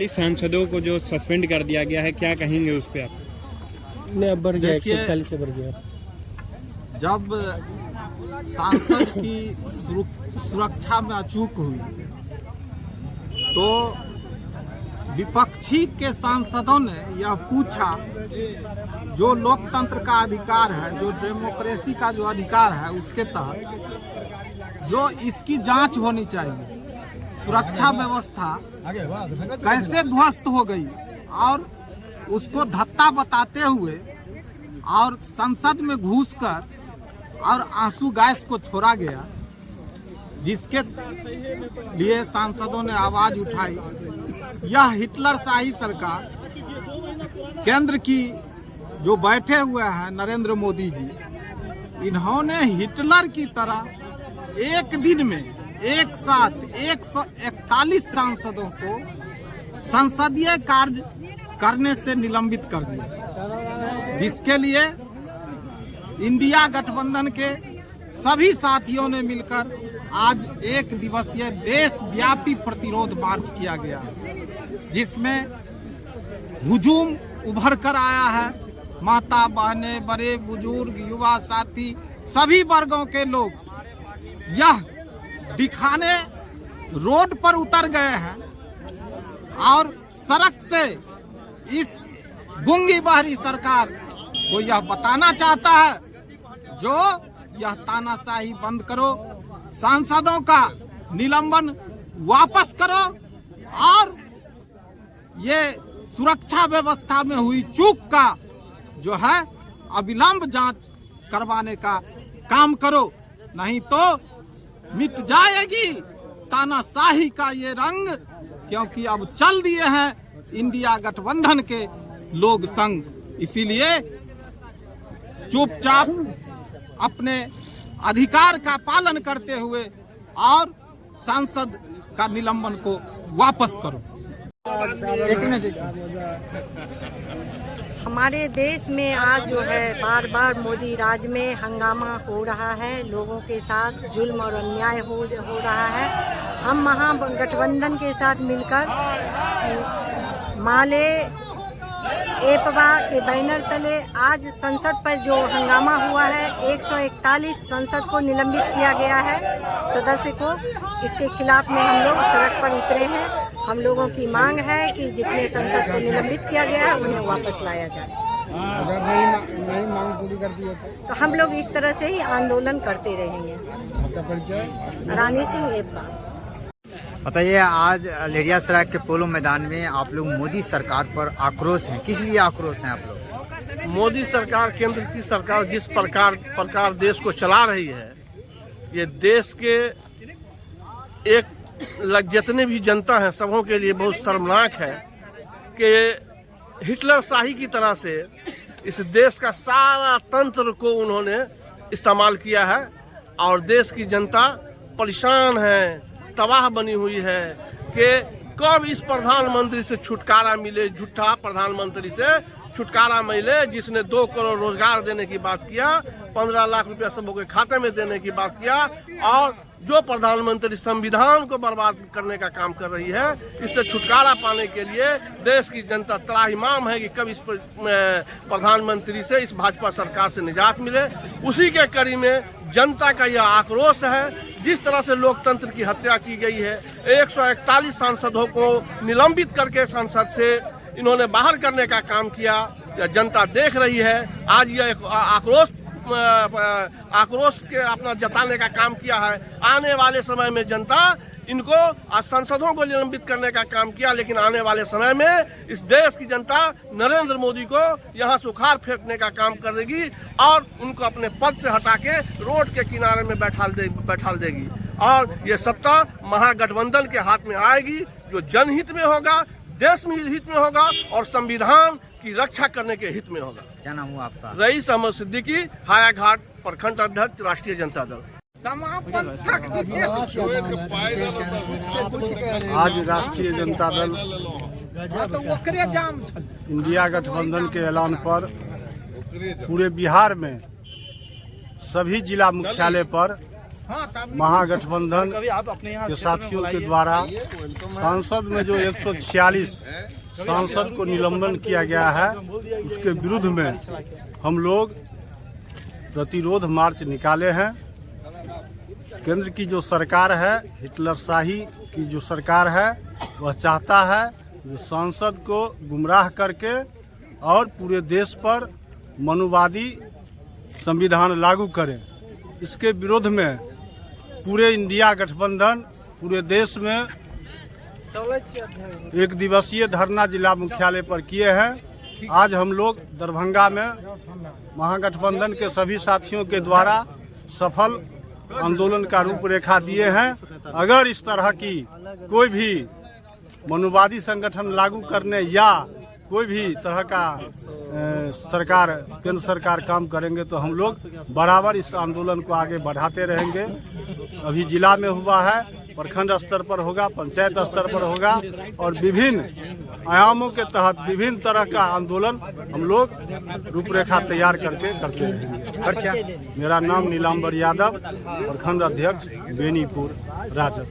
सांसदों को जो सस्पेंड कर दिया गया है, क्या कहेंगे उस पे आप? नहीं, बढ़ गया, 141 से बढ़ गया। जब सांसद की सुरक्षा में अचूक हुई तो विपक्षी के सांसदों ने यह पूछा, जो लोकतंत्र का अधिकार है, जो डेमोक्रेसी का जो अधिकार है, उसके तहत जो इसकी जांच होनी चाहिए, सुरक्षा व्यवस्था कैसे ध्वस्त हो गई और उसको धत्ता बताते हुए और संसद में घुसकर और आंसू गैस को छोड़ा गया, जिसके लिए सांसदों ने आवाज उठाई। यह हिटलरशाही सरकार, केंद्र की जो बैठे हुए हैं नरेंद्र मोदी जी, इन्होंने हिटलर की तरह एक दिन में एक साथ 141 सांसदों को संसदीय कार्य करने से निलंबित कर दिया, जिसके लिए इंडिया गठबंधन के सभी साथियों ने मिलकर आज एक दिवसीय देशव्यापी प्रतिरोध मार्च किया गया, जिसमें हुजूम उभर कर आया है। माता बहनें, बड़े बुजुर्ग, युवा साथी, सभी वर्गों के लोग यह दिखाने रोड पर उतर गए हैं और सड़क से इस गूंगी बहरी सरकार को यह बताना चाहता है, जो यह तानाशाही बंद करो, सांसदों का निलंबन वापस करो और ये सुरक्षा व्यवस्था में हुई चूक का जो है अविलंब जांच करवाने का काम करो, नहीं तो मिट जाएगी तानाशाही का ये रंग, क्योंकि अब चल दिए हैं इंडिया गठबंधन के लोग संग। इसीलिए चुपचाप अपने अधिकार का पालन करते हुए और सांसद का निलंबन को वापस करो। हमारे देश में आज जो है बार बार मोदी राज में हंगामा हो रहा है, लोगों के साथ जुल्म और अन्याय हो रहा है। हम महागठबंधन के साथ मिलकर माले एपवा के बैनर तले आज संसद पर जो हंगामा हुआ है, 141 संसद को निलंबित किया गया है सदस्य को, इसके खिलाफ में हम लोग सड़क पर उतरे हैं। हम लोगों की मांग है कि जितने संसद को निलंबित किया गया है उन्हें वापस लाया जाए। अगर नहीं मांग पूरी कर दी तो हम लोग इस तरह से ही आंदोलन करते रहेंगे। आपका परिचय? रानी सिंह एपवा। बताइए, आज लेडियासराय के पोलो मैदान में आप लोग मोदी सरकार पर आक्रोश हैं, किस लिए आक्रोश हैं आप लोग? मोदी सरकार, केंद्र की सरकार जिस प्रकार देश को चला रही है, ये देश के एक जितने भी जनता है सबों के लिए बहुत शर्मनाक है कि हिटलर शाही की तरह से इस देश का सारा तंत्र को उन्होंने इस्तेमाल किया है और देश की जनता परेशान है, तबाह बनी हुई है कि कब इस प्रधानमंत्री से छुटकारा मिले, झूठा प्रधानमंत्री से छुटकारा मिले, जिसने 2 करोड़ रोजगार देने की बात किया, 15 लाख रुपया सबों के खाते में देने की बात किया, और जो प्रधानमंत्री संविधान को बर्बाद करने का काम कर रही है। इससे छुटकारा पाने के लिए देश की जनता त्राहिमाम है कि कब इस प्रधानमंत्री से, इस भाजपा सरकार से निजात मिले। उसी के कड़ी में जनता का यह आक्रोश है। जिस तरह से लोकतंत्र की हत्या की गई है, 141 सांसदों को निलंबित करके संसद से इन्होंने बाहर करने का काम किया, यह जनता देख रही है। आज यह आक्रोश के अपना जताने का काम किया है। आने वाले समय में जनता इनको, आज सांसदों को निलंबित करने का काम किया, लेकिन आने वाले समय में इस देश की जनता नरेंद्र मोदी को यहाँ से उखाड़ फेंकने का काम करेगी और उनको अपने पद से हटा के रोड के किनारे में बैठाल देगी। और ये सत्ता महागठबंधन के हाथ में आएगी, जो जनहित में होगा, देश में हित में होगा और संविधान की रक्षा करने के हित में होगा। क्या नाम हुआ आपका? रईस अहमद सिद्दीकी, हायाघाट प्रखंड अध्यक्ष, राष्ट्रीय जनता दल। समापन तक आज राष्ट्रीय जनता दल तो ओकरे जाम छल। इंडिया गठबंधन के ऐलान पर पूरे बिहार में सभी जिला मुख्यालय पर महागठबंधन के साथियों के द्वारा संसद में जो 146 सांसद को निलंबन किया गया है उसके विरुद्ध में हम लोग प्रतिरोध मार्च निकाले हैं। केंद्र की जो सरकार है, हिटलरशाही की जो सरकार है, वह चाहता है जो सांसद को गुमराह करके और पूरे देश पर मनुवादी संविधान लागू करे। इसके विरोध में पूरे इंडिया गठबंधन पूरे देश में एक दिवसीय धरना जिला मुख्यालय पर किए हैं। आज हम लोग दरभंगा में महागठबंधन के सभी साथियों के द्वारा सफल आंदोलन का रूपरेखा दिए हैं। अगर इस तरह की कोई भी मनुवादी संगठन लागू करने या कोई भी तरह का सरकार केंद्र सरकार काम करेंगे तो हम लोग बराबर इस आंदोलन को आगे बढ़ाते रहेंगे। अभी जिला में हुआ है, प्रखंड स्तर पर होगा, पंचायत स्तर पर होगा और विभिन्न आयामों के तहत विभिन्न तरह का आंदोलन हम लोग रूपरेखा तैयार करके करते रहेंगे। मेरा नाम नीलांबर यादव, प्रखंड अध्यक्ष बेनीपुर राजद।